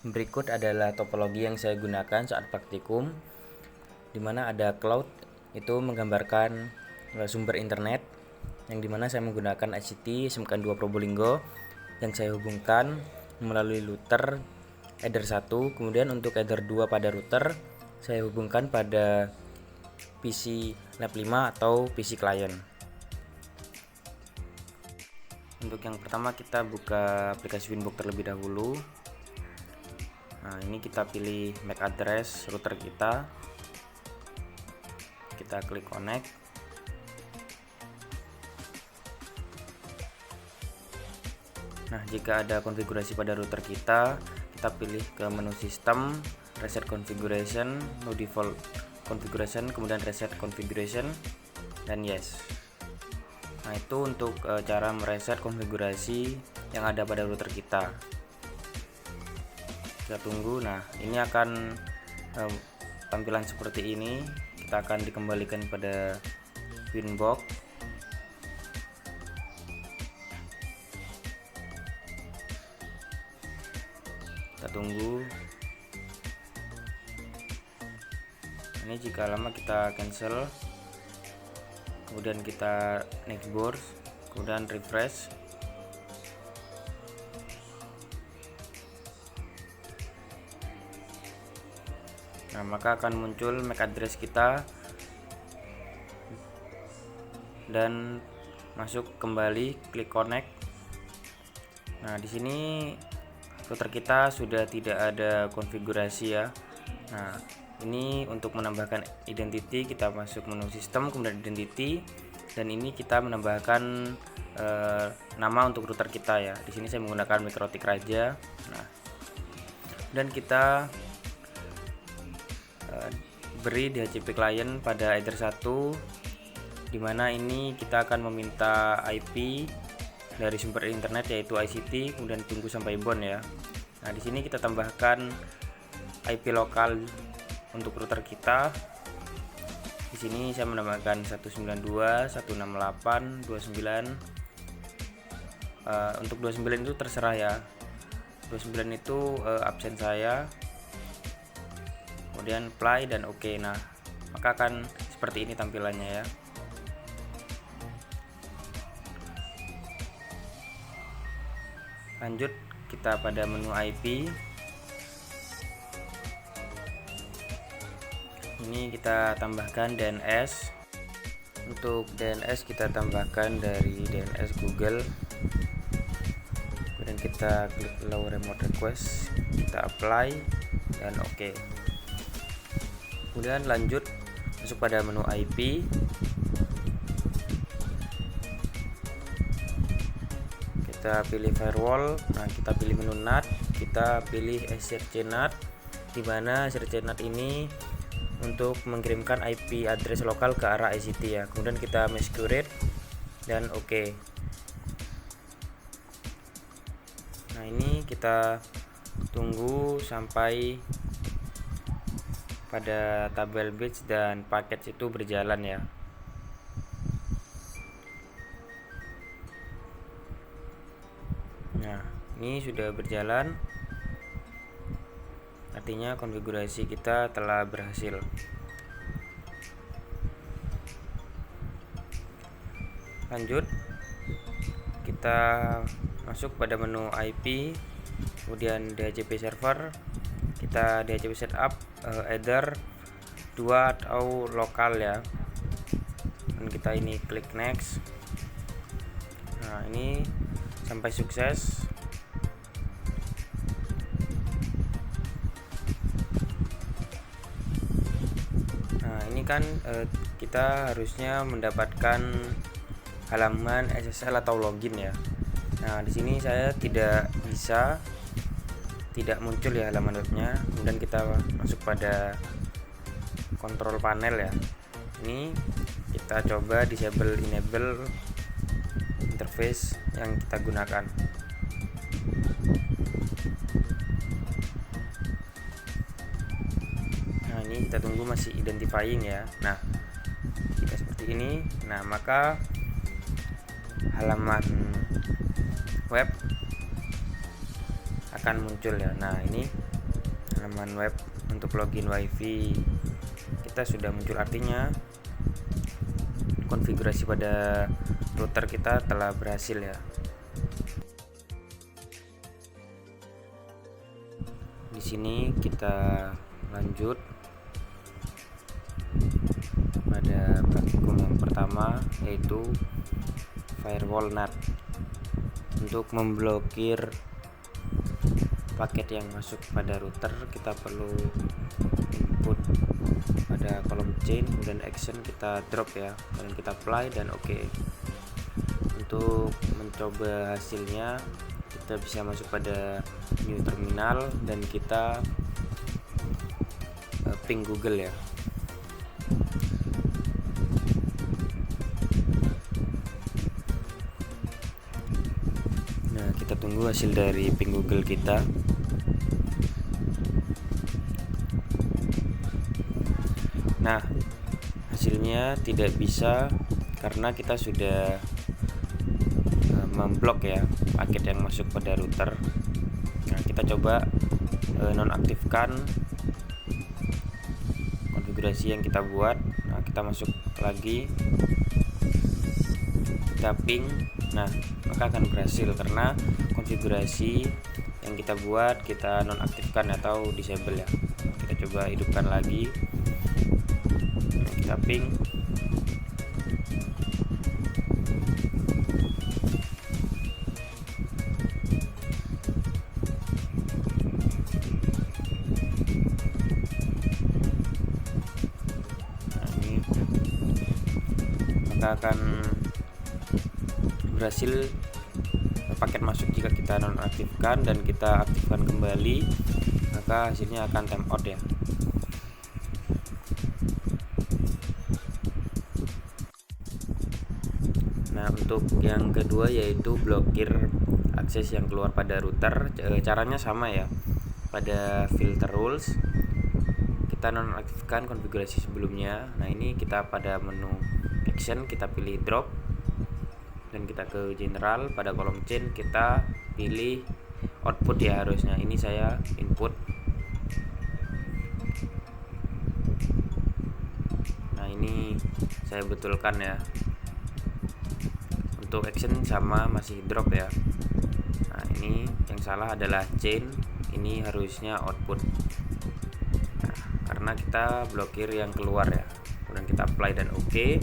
Berikut adalah topologi yang saya gunakan saat praktikum, di mana ada cloud, itu menggambarkan sumber internet, yang dimana saya menggunakan ICT SMK2 Probolinggo yang saya hubungkan melalui router Ether 1. Kemudian untuk Ether 2 pada router saya hubungkan pada PC Lab 5 atau PC client. Untuk yang pertama kita buka aplikasi Winbox terlebih dahulu. Nah, ini kita pilih MAC address router kita. Kita klik connect. Nah, jika ada konfigurasi pada router kita pilih ke menu sistem, reset configuration, no default configuration, kemudian reset configuration, dan yes. Nah, itu untuk cara mereset konfigurasi yang ada pada router kita. Kita tunggu. Nah, ini akan tampilan seperti ini. Kita akan dikembalikan pada Winbox. Kita tunggu. Ini jika lama kita cancel, kemudian kita next board, kemudian refresh. Nah, maka akan muncul MAC address kita dan masuk kembali, klik connect. Nah, di sini router kita sudah tidak ada konfigurasi ya. Nah, ini untuk menambahkan identity, kita masuk menu sistem, kemudian identity, dan ini kita menambahkan nama untuk router kita ya. Di sini saya menggunakan Mikrotik Raja. Nah, dan kita beri DHCP client pada Ether 1, dimana ini kita akan meminta IP dari sumber internet yaitu ICT, kemudian tunggu sampai bound ya. Nah, di sini kita tambahkan IP lokal untuk router kita. Di sini saya menambahkan 192.168.29. Untuk 29 itu terserah ya. 29 itu absen saya. Kemudian apply dan oke. Nah, maka akan seperti ini tampilannya ya. Lanjut kita pada menu IP. Ini kita tambahkan DNS. Untuk DNS kita tambahkan dari DNS Google. Kemudian kita klik allow remote request, kita apply dan oke. Kemudian lanjut masuk pada menu IP. Kita pilih firewall. Nah, kita pilih menu NAT, kita pilih SRC NAT, di mana SRC NAT ini untuk mengirimkan IP address lokal ke arah ICT ya. Kemudian kita masquerade dan oke. Nah, ini kita tunggu sampai pada tabel bits dan paket itu berjalan ya. Nah, ini sudah berjalan, artinya konfigurasi kita telah berhasil. Lanjut kita masuk pada menu IP, kemudian DHCP server, kita DHCP setup Ether 2 atau lokal ya, dan kita ini klik next. Nah, ini sampai sukses. Nah, ini kan kita harusnya mendapatkan halaman SSL atau login ya. Nah, di sini saya tidak muncul ya halaman webnya. Kemudian kita masuk pada kontrol panel ya. Ini kita coba disable enable interface yang kita gunakan. Nah, ini kita tunggu masih identifying ya. Nah, jika seperti ini, nah maka halaman web akan muncul ya. Nah, ini halaman web untuk login WiFi kita sudah muncul, artinya konfigurasi pada router kita telah berhasil ya. Di sini kita lanjut pada praktikum yang pertama, yaitu firewall NAT. Untuk memblokir paket yang masuk pada router, kita perlu input pada kolom chain, kemudian action kita drop ya, dan kita apply dan oke. Untuk mencoba hasilnya, kita bisa masuk pada new terminal dan kita ping Google ya. Nah, kita tunggu hasil dari ping Google kita. Nah, hasilnya tidak bisa karena kita sudah memblok ya paket yang masuk pada router. Nah, kita coba nonaktifkan konfigurasi yang kita buat. Nah, kita masuk lagi, kita ping. Nah, maka akan berhasil karena konfigurasi yang kita buat kita nonaktifkan atau disable ya. Kita coba hidupkan lagi, kita ping. Akan berhasil paket masuk jika kita nonaktifkan, dan kita aktifkan kembali maka hasilnya akan timeout ya. Nah, untuk yang kedua yaitu blokir akses yang keluar pada router. Caranya sama ya, pada filter rules kita nonaktifkan konfigurasi sebelumnya. Nah, ini kita pada menu action kita pilih drop dan kita ke general, pada kolom chain kita pilih output ya, harusnya ini saya input. Nah, ini saya betulkan ya. Untuk action sama, masih drop ya. Nah, ini yang salah adalah chain, ini harusnya output. Nah, karena kita blokir yang keluar ya, kemudian kita apply dan oke.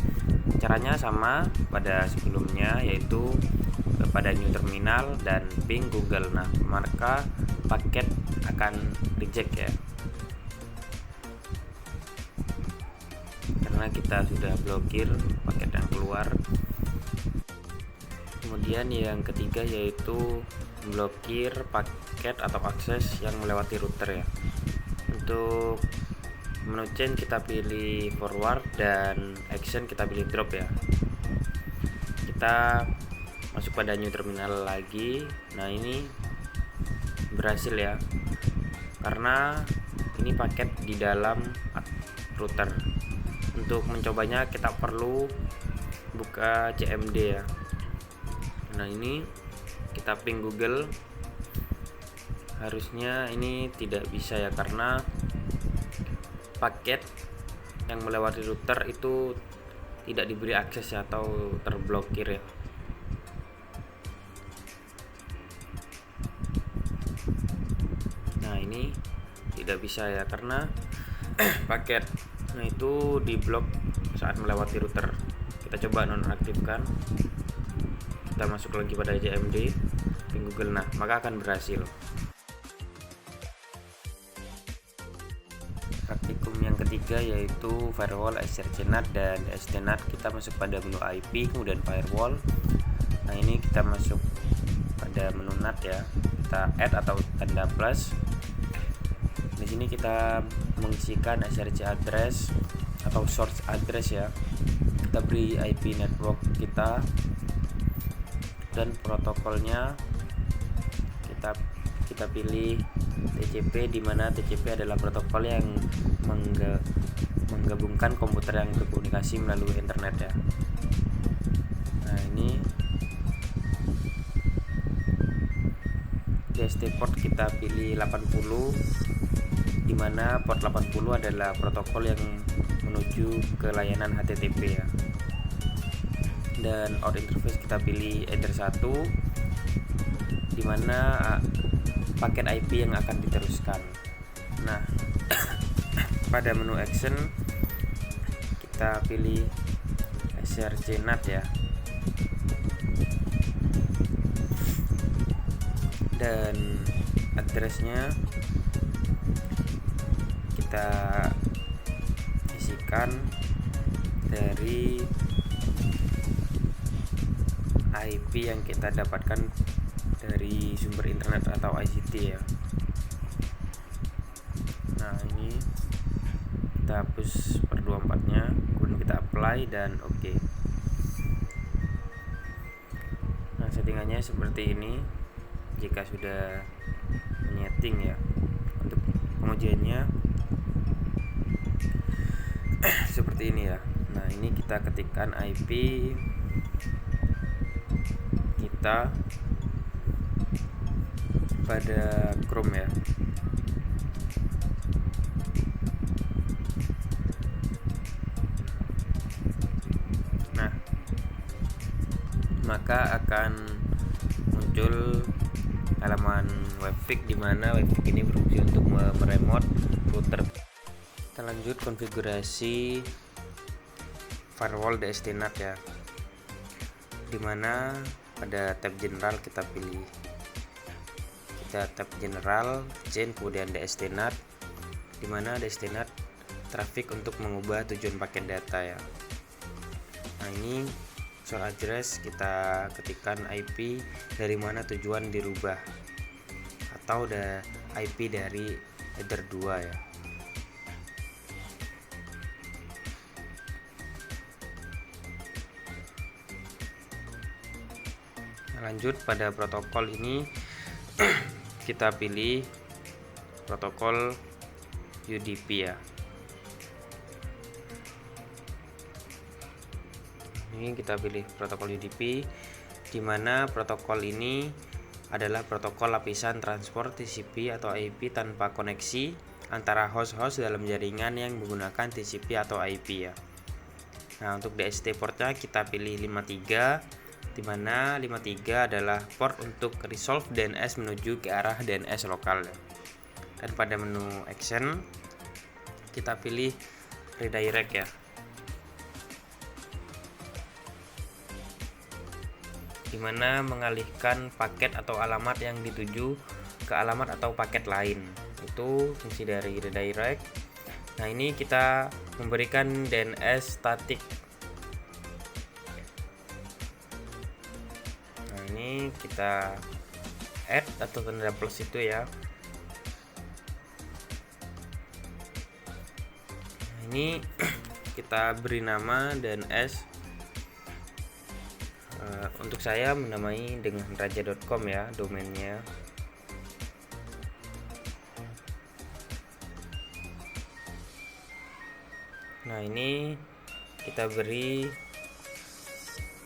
Caranya sama pada sebelumnya, yaitu pada new terminal dan ping Google. Nah, maka paket akan reject ya, karena kita sudah blokir paket yang keluar. Kemudian yang ketiga yaitu blokir paket atau akses yang melewati router ya. Untuk menu chain kita pilih forward dan action kita pilih drop ya. Kita masuk pada new terminal lagi. Nah, ini berhasil ya, karena ini paket di dalam router. Untuk mencobanya kita perlu buka CMD ya. Nah, ini kita ping Google. Harusnya ini tidak bisa ya, karena paket yang melewati router itu tidak diberi akses ya, atau terblokir ya. Nah, ini tidak bisa ya, karena paket itu diblok saat melewati router. Kita coba nonaktifkan, kita masuk lagi pada CMD ping Google. Nah, maka akan berhasil. Praktikum yang ketiga yaitu firewall SRC-NAT dan SD-NAT. Kita masuk pada menu IP, kemudian firewall. Nah, ini kita masuk pada menu NAT ya. Kita add atau tanda plus. Di sini kita mengisikan SRC address atau source address ya. Kita beri IP network kita dan protokolnya kita pilih TCP, di mana TCP adalah protokol yang menggabungkan komputer yang berkomunikasi melalui internet ya. Nah, ini DST port kita pilih 80, dimana port 80 adalah protokol yang menuju ke layanan HTTP ya. Dan out interface kita pilih Ether 1, dimana paket IP yang akan diteruskan. Nah, pada menu action kita pilih srcNAT ya, dan addressnya kita isikan dari IP yang kita dapatkan dari sumber internet atau ICT ya. Nah, ini kita hapus per 24 nya, kemudian kita apply dan oke. Nah, settingannya seperti ini jika sudah menyeting ya. Untuk pengujiannya seperti ini ya. Nah, ini kita ketikkan IP kita pada Chrome ya. Nah, maka akan muncul halaman webpick, di mana webpick ini berfungsi untuk meremote router. Kita lanjut konfigurasi firewall DSTNAT ya, dimana pada tab general kita pilih, kita tab general, change, kemudian DSTNAT, dimana DSTNAT traffic untuk mengubah tujuan paket data ya. Nah, ini source address kita ketikkan IP dari mana tujuan dirubah, atau IP dari Ether 2 ya. Lanjut pada protokol ini kita pilih protokol UDP ya. Ini kita pilih protokol UDP, di mana protokol ini adalah protokol lapisan transport TCP atau IP tanpa koneksi antara host-host dalam jaringan yang menggunakan TCP atau IP ya. Nah, untuk DST portnya kita pilih 53, di mana 53 adalah port untuk resolve DNS menuju ke arah DNS lokal ya. Dan pada menu action kita pilih redirect ya, dimana mengalihkan paket atau alamat yang dituju ke alamat atau paket lain. Itu fungsi dari redirect. Nah, ini kita memberikan DNS static. Nah, ini kita add atau tanda plus itu ya. Nah, ini kita beri nama DNS. Untuk saya menamai dengan raja.com ya domainnya. Nah, ini kita beri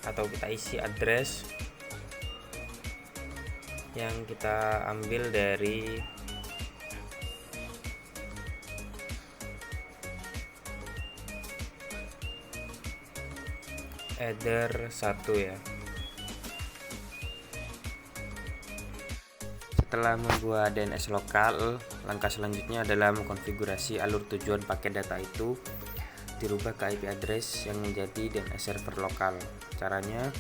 atau kita isi address yang kita ambil dari Ether 1 ya. Setelah membuat DNS lokal, langkah selanjutnya adalah mengkonfigurasi alur tujuan paket data itu dirubah ke IP address yang menjadi DNS server lokal. Caranya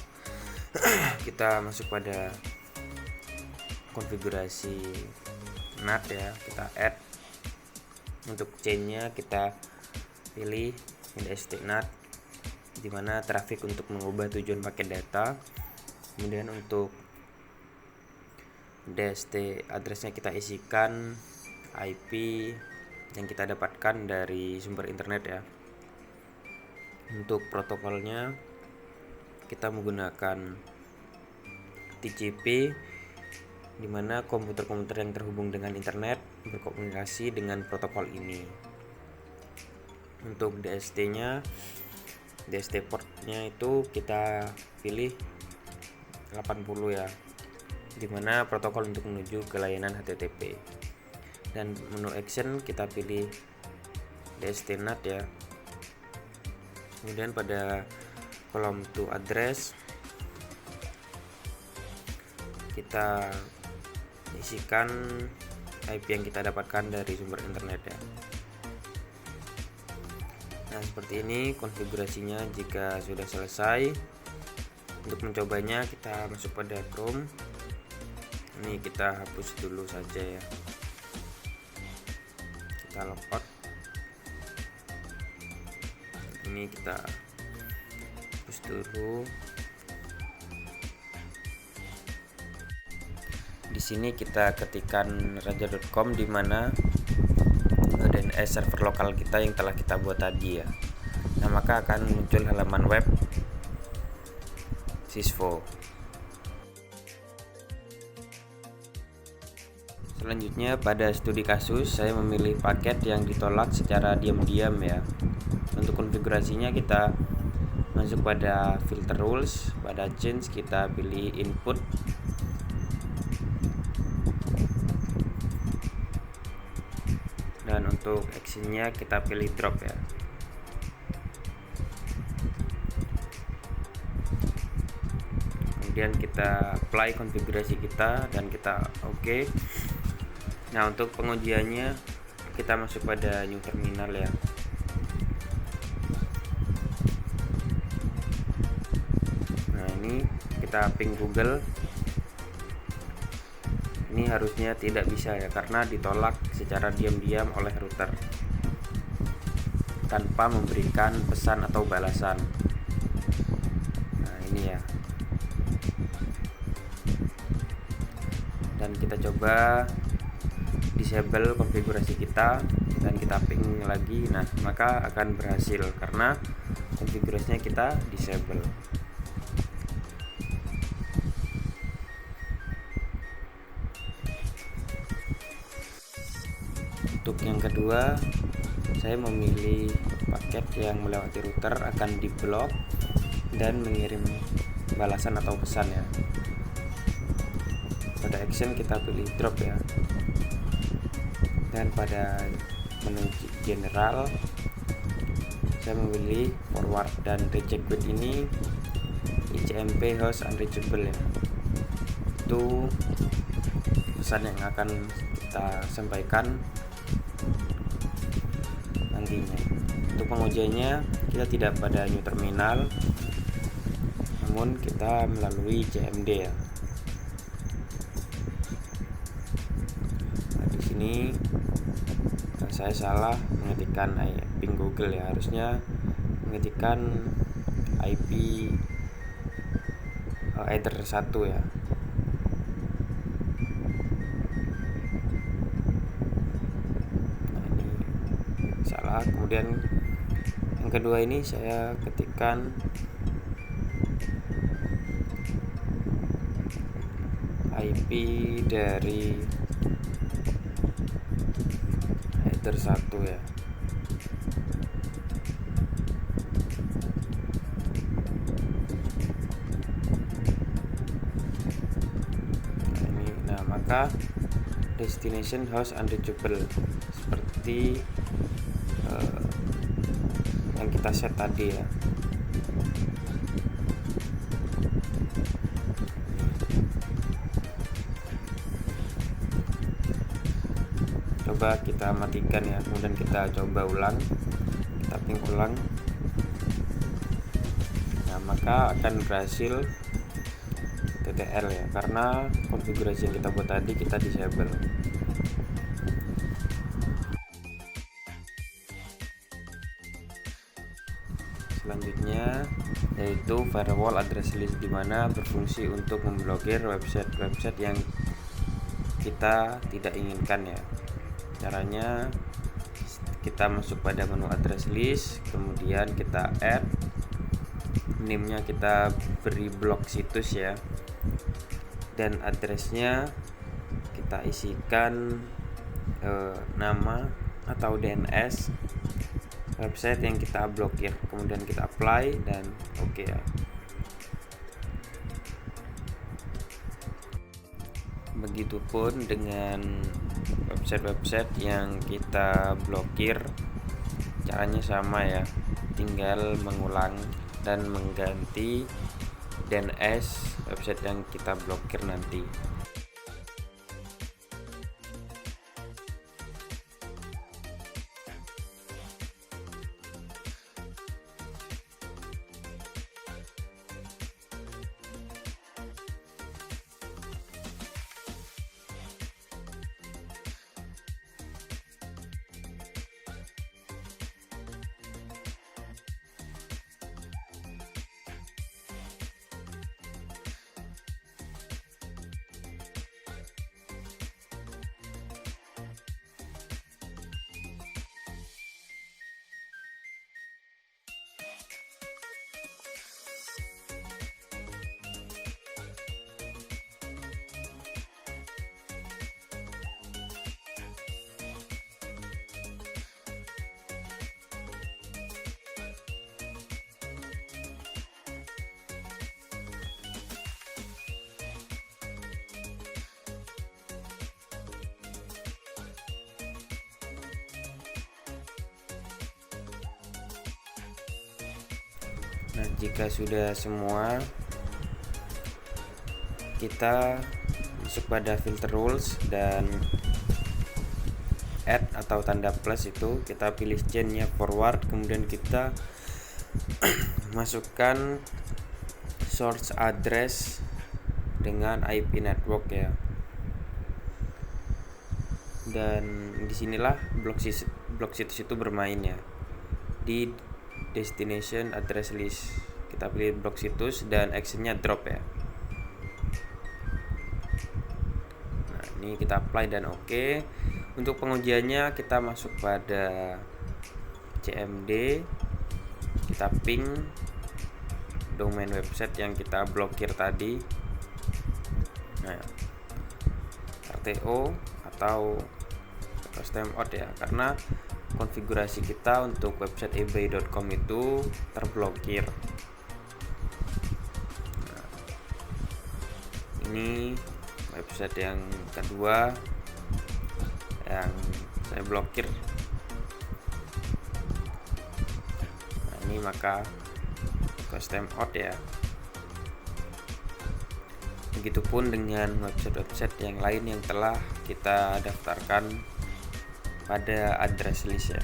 kita masuk pada konfigurasi NAT ya, kita add. Untuk chainnya kita pilih DSTNAT, dimana traffic untuk mengubah tujuan paket data. Kemudian untuk DST addressnya kita isikan IP yang kita dapatkan dari sumber internet ya. Untuk protokolnya kita menggunakan TCP, dimana komputer-komputer yang terhubung dengan internet berkomunikasi dengan protokol ini. Untuk DST-nya, DST portnya itu kita pilih 80 ya, dimana protokol untuk menuju ke layanan HTTP. dan menu action kita pilih destinat ya. Kemudian pada kolom to address kita isikan IP yang kita dapatkan dari sumber internet ya. Nah, seperti ini konfigurasinya jika sudah selesai. Untuk mencobanya kita masuk pada Chrome. Ini kita hapus dulu saja ya. Kita logout. Ini kita hapus dulu. Di sini kita ketikkan raja.com di mana DNS server lokal kita yang telah kita buat tadi ya. Nah, maka akan muncul halaman web Sysfo. Selanjutnya pada studi kasus saya memilih paket yang ditolak secara diam-diam ya. Untuk konfigurasinya kita masuk pada filter rules, pada change kita pilih input. Dan untuk actionnya kita pilih drop ya. Kemudian kita apply konfigurasi kita dan kita oke. Nah, untuk pengujiannya kita masuk pada new terminal ya. Nah, ini kita ping Google. Ini harusnya tidak bisa ya, karena ditolak secara diam-diam oleh router tanpa memberikan pesan atau balasan. Nah, ini ya. Dan kita coba disable konfigurasi kita dan kita ping lagi. Nah, maka akan berhasil karena konfigurasinya kita disable. Untuk yang kedua, saya memilih paket yang melewati router akan diblok dan mengirim balasan atau pesan ya. Pada action kita pilih drop ya. Dan pada menu general saya memilih forward dan reject queue ini ICMP host unreachable ya. Itu pesan yang akan kita sampaikan nantinya. Untuk pengujiannya kita tidak pada new terminal, namun kita melalui CMD ya. Nah, di sini saya salah mengetikkan ping Google ya, harusnya mengetikkan IP header 1 ya. Salah. Kemudian yang kedua ini saya ketikkan IP dari header 1 ya. Nah, maka destination host unreachable seperti yang kita set tadi ya. Coba kita matikan ya, kemudian kita coba ulang, kita ping ulang. Nah, maka akan berhasil TTL ya, karena konfigurasi yang kita buat tadi kita disable. Selanjutnya yaitu firewall address list, di mana berfungsi untuk memblokir website-website yang kita tidak inginkan ya. Caranya kita masuk pada menu address list, kemudian kita add, name-nya kita beri blok situs ya, dan addressnya kita isikan nama atau DNS website yang kita blokir, kemudian kita apply dan oke ya. Begitupun dengan website-website yang kita blokir caranya sama ya, tinggal mengulang dan mengganti DNS website yang kita blokir nanti. Nah, jika sudah semua, kita masuk pada filter rules dan add atau tanda plus itu kita pilih chainnya forward, kemudian kita masukkan source address dengan IP network ya. Dan disinilah blok situs itu bermain ya, di destination address list. Kita pilih blok situs dan actionnya drop ya. Nah, ini kita apply dan oke. Untuk pengujiannya kita masuk pada CMD, kita ping domain website yang kita blokir tadi. Nah, RTO atau timeout ya, karena konfigurasi kita untuk website ebay.com itu terblokir. Nah, ini website yang kedua yang saya blokir. Nah, ini maka custom out ya. Begitupun dengan website-website yang lain yang telah kita daftarkan pada address list ya.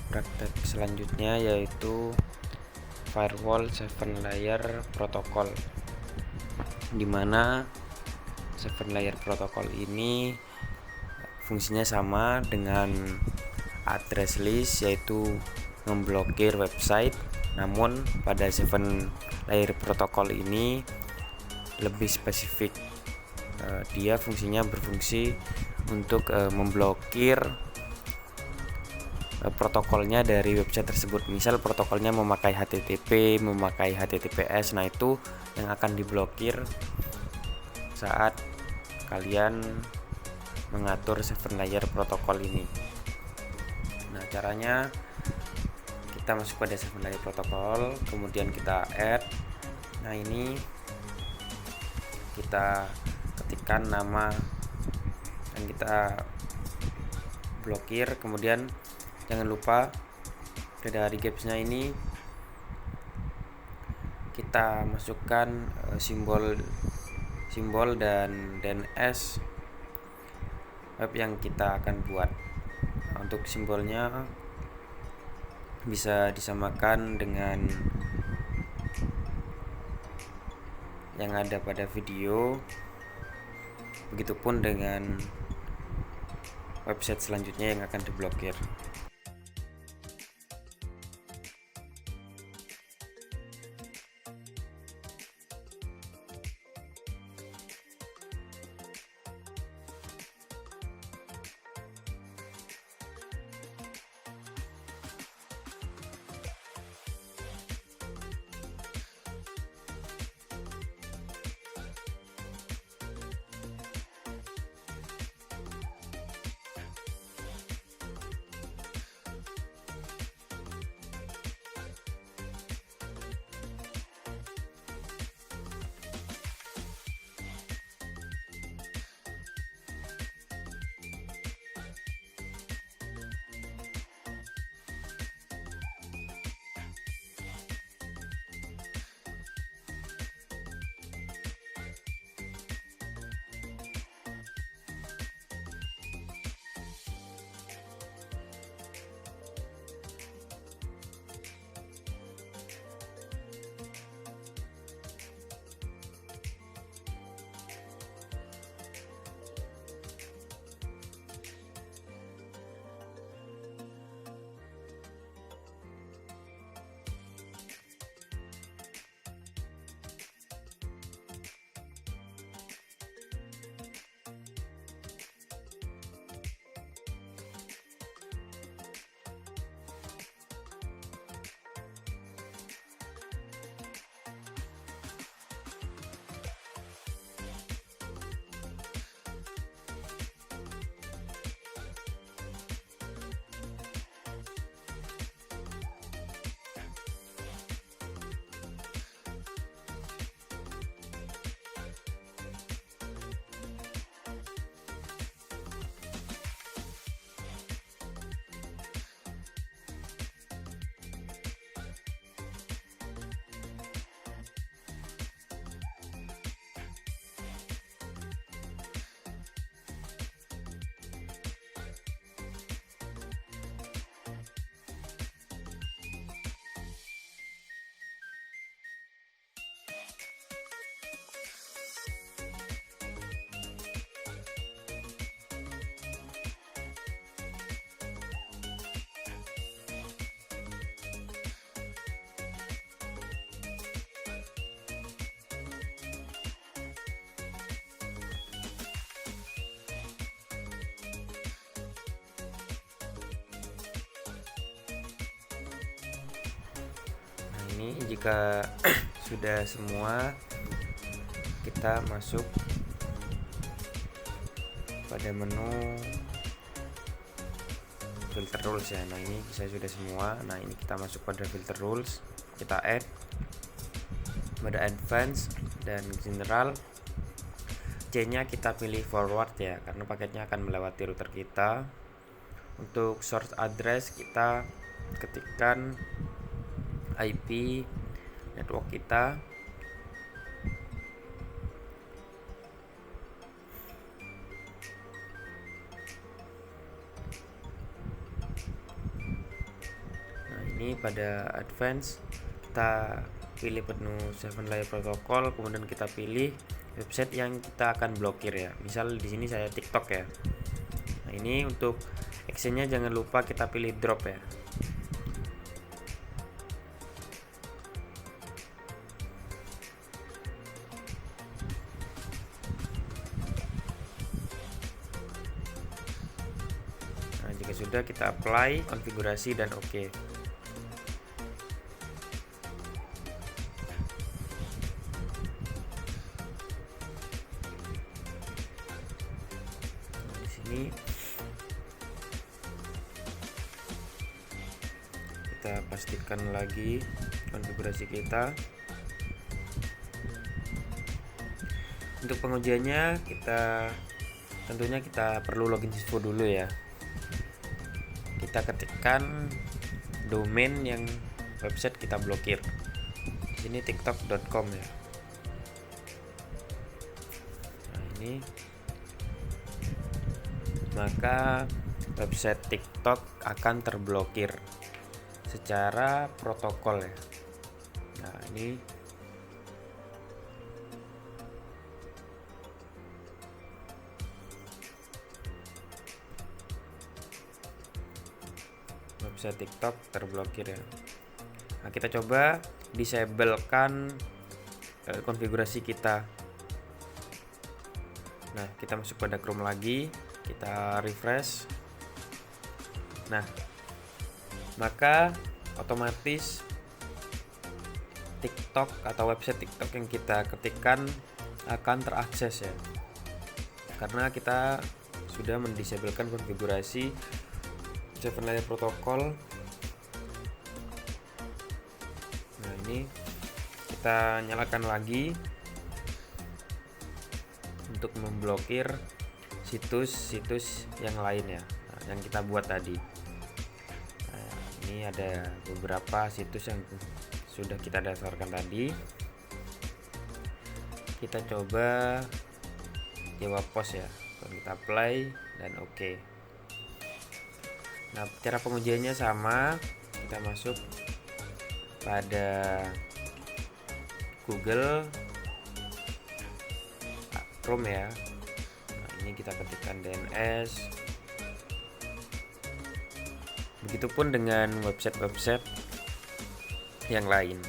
Praktek selanjutnya yaitu firewall 7 layer protocol, dimana 7 layer protocol ini fungsinya sama dengan address list, yaitu memblokir website. Namun pada 7 layer protocol ini lebih spesifik. Dia fungsinya berfungsi untuk memblokir protokolnya dari website tersebut. Misal protokolnya memakai HTTP, memakai HTTPS, nah itu yang akan diblokir saat kalian mengatur 7 layer protokol ini. Nah, caranya kita masuk pada 7-layer protokol, kemudian kita add. Nah, ini kita ketikkan nama dan kita blokir. Kemudian jangan lupa dari gapsnya ini kita masukkan simbol dan DNS web yang kita akan buat. Untuk simbolnya bisa disamakan dengan yang ada pada video, begitupun dengan website selanjutnya yang akan diblokir. Ini jika sudah semua, kita masuk pada menu filter rules ya. Nah, ini saya sudah semua. Nah, ini kita masuk pada filter rules, kita add pada advance dan general. C nya kita pilih forward ya, karena paketnya akan melewati router kita. Untuk source address kita ketikkan IP network kita. Nah, ini pada advance kita pilih menu 7-layer protokol, kemudian kita pilih website yang kita akan blokir ya. Misal di sini saya TikTok ya. Nah, ini untuk actionnya jangan lupa kita pilih drop ya. Nah, jika sudah, kita apply konfigurasi dan oke. Di sini kita pastikan lagi konfigurasi kita. Untuk pengujiannya tentunya kita perlu login Sisvo dulu ya. Kita ketikkan domain yang website kita blokir. Di sini tiktok.com ya. Nah, ini maka website TikTok akan terblokir secara protokol ya. Nah, ini website TikTok terblokir ya. Nah, kita coba disablekan konfigurasi kita. Nah, kita masuk pada Chrome lagi, kita refresh. Nah, maka otomatis TikTok atau website TikTok yang kita ketikkan akan terakses ya, karena kita sudah mendisablekan konfigurasi 7-layer protokol. Nah, ini kita nyalakan lagi untuk memblokir situs-situs yang lain ya, yang kita buat tadi. Nah, ini ada beberapa situs yang sudah kita dasarkan tadi. Kita coba jawab post ya, kita play dan oke. Nah, cara pengujiannya sama, kita masuk pada Google Chrome ya. Nah, ini kita ketikkan DNS. Begitupun dengan website-website yang lain.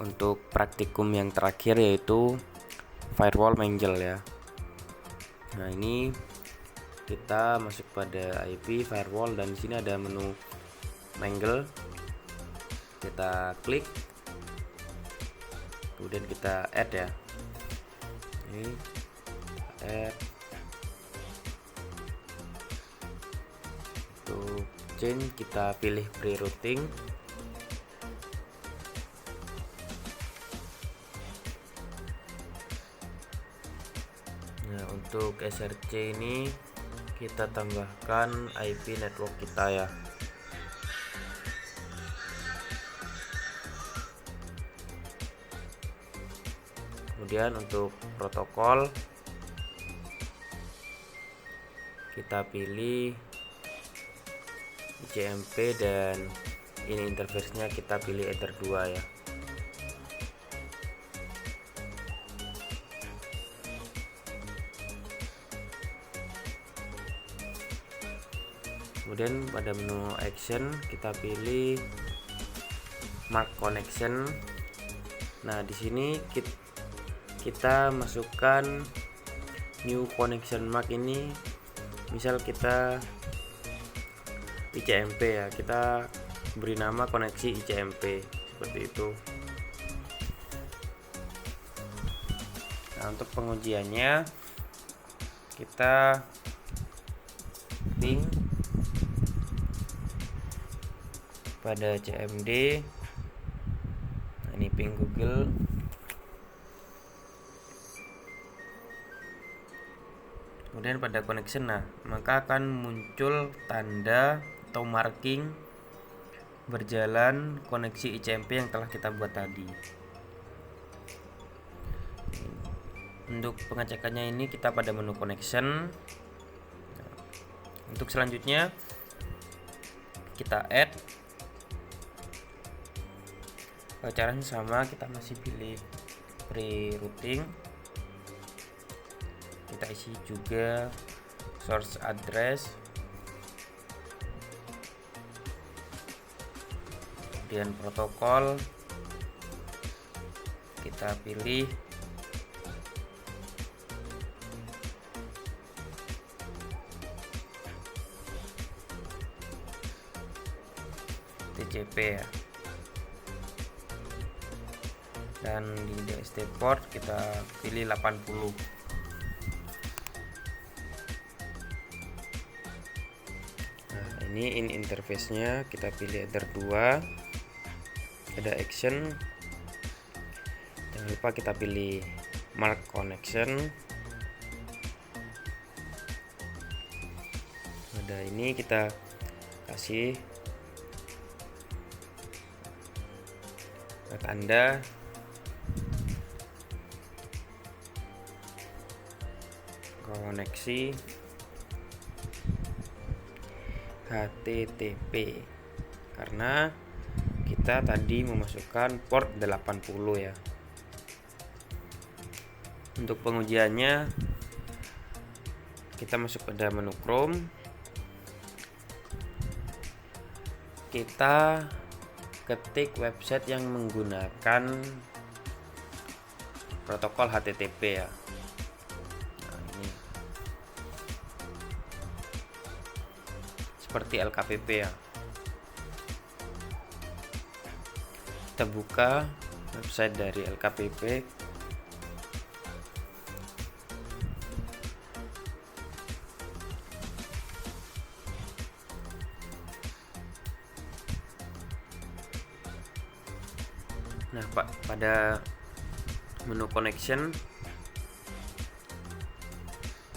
untuk praktikum yang terakhir yaitu firewall mangle ya. Nah, ini kita masuk pada IP firewall dan di sini ada menu mangle. Kita klik, kemudian kita add ya. Ini add. Untuk change kita pilih pre-routing. Nah, untuk SRC ini kita tambahkan IP network kita ya. Kemudian untuk protokol kita pilih ICMP dan ini interface-nya kita pilih Ether 2 ya. Kemudian pada menu action kita pilih mark connection. Nah, di sini kita masukkan new connection mark ini. Misal kita ICMP ya, kita beri nama koneksi ICMP seperti itu. Nah, untuk pengujiannya kita ping pada CMD. Nah, ini ping Google. Kemudian pada connection, nah maka akan muncul tanda atau marking berjalan koneksi ICMP yang telah kita buat tadi. Untuk pengecekannya ini kita pada menu connection. Untuk selanjutnya kita add. Caranya sama, kita masih pilih pre-routing. Kita isi juga source address, kemudian protokol kita pilih TCP ya. Dan di DST port kita pilih 80. Nah, ini interface-nya kita pilih Ether 2. Ada action. Jangan lupa kita pilih mark connection. Pada ini kita kasih tanda koneksi HTTP karena kita tadi memasukkan port 80 ya. Untuk pengujiannya kita masuk pada menu Chrome, kita ketik website yang menggunakan protokol HTTP ya. Seperti LKPP ya. Kita buka website dari LKPP. Nah, pada menu connection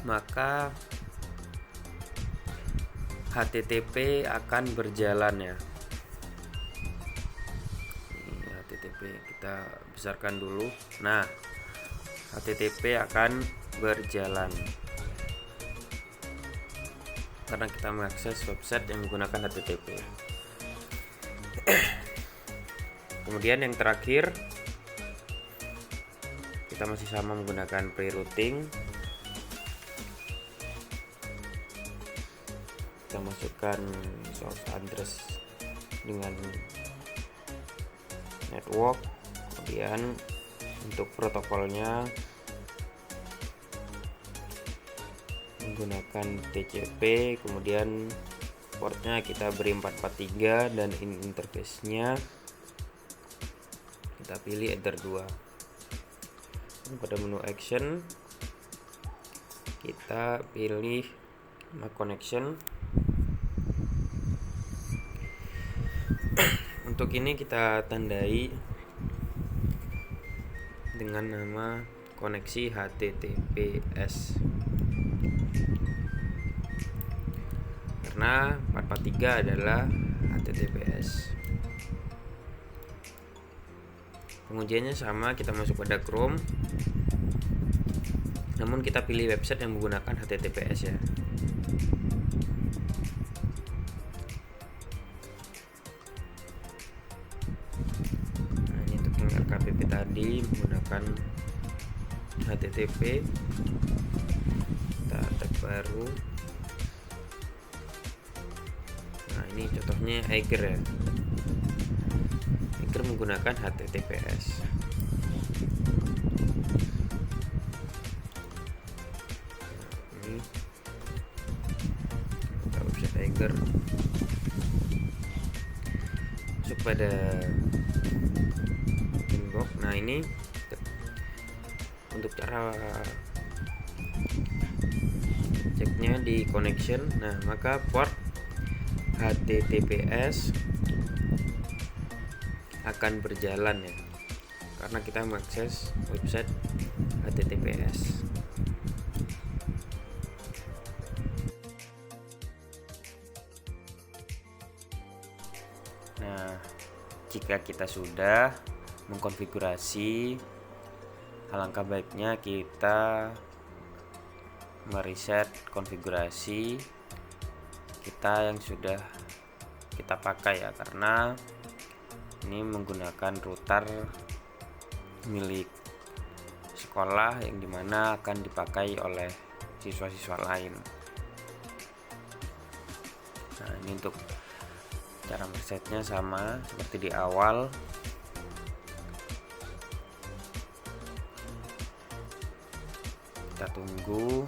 maka HTTP akan berjalan ya. Ini HTTP kita besarkan dulu. Nah, HTTP akan berjalan karena kita mengakses website yang menggunakan HTTP. Kemudian yang terakhir kita masih sama menggunakan pre-routing. Kita masukkan source address dengan network, Kemudian untuk protokolnya menggunakan TCP, kemudian portnya kita beri 443 dan interface-nya kita pilih Ether 2. Pada menu action kita pilih MAC connection. Untuk ini kita tandai dengan nama koneksi HTTPS, karena 443 adalah HTTPS. Pengujiannya sama, kita masuk pada Chrome, namun kita pilih website yang menggunakan HTTPS ya. Nah, ini untuk yang LKPP tadi menggunakan HTTP. Kita tab baru. Nah, ini contohnya Eiger ya. Eiger menggunakan HTTPS. Nah, ini kita website Eiger. Masuk pada inbox. Nah, ini untuk cara ceknya di connection. Nah, maka port HTTPS akan berjalan ya, karena kita mengakses website HTTPS. Nah, jika kita sudah mengkonfigurasi, alangkah baiknya kita mereset konfigurasi kita yang sudah kita pakai ya, karena ini menggunakan router milik sekolah yang dimana akan dipakai oleh siswa-siswa lain. Nah, ini untuk cara meresetnya sama seperti di awal. Kita tunggu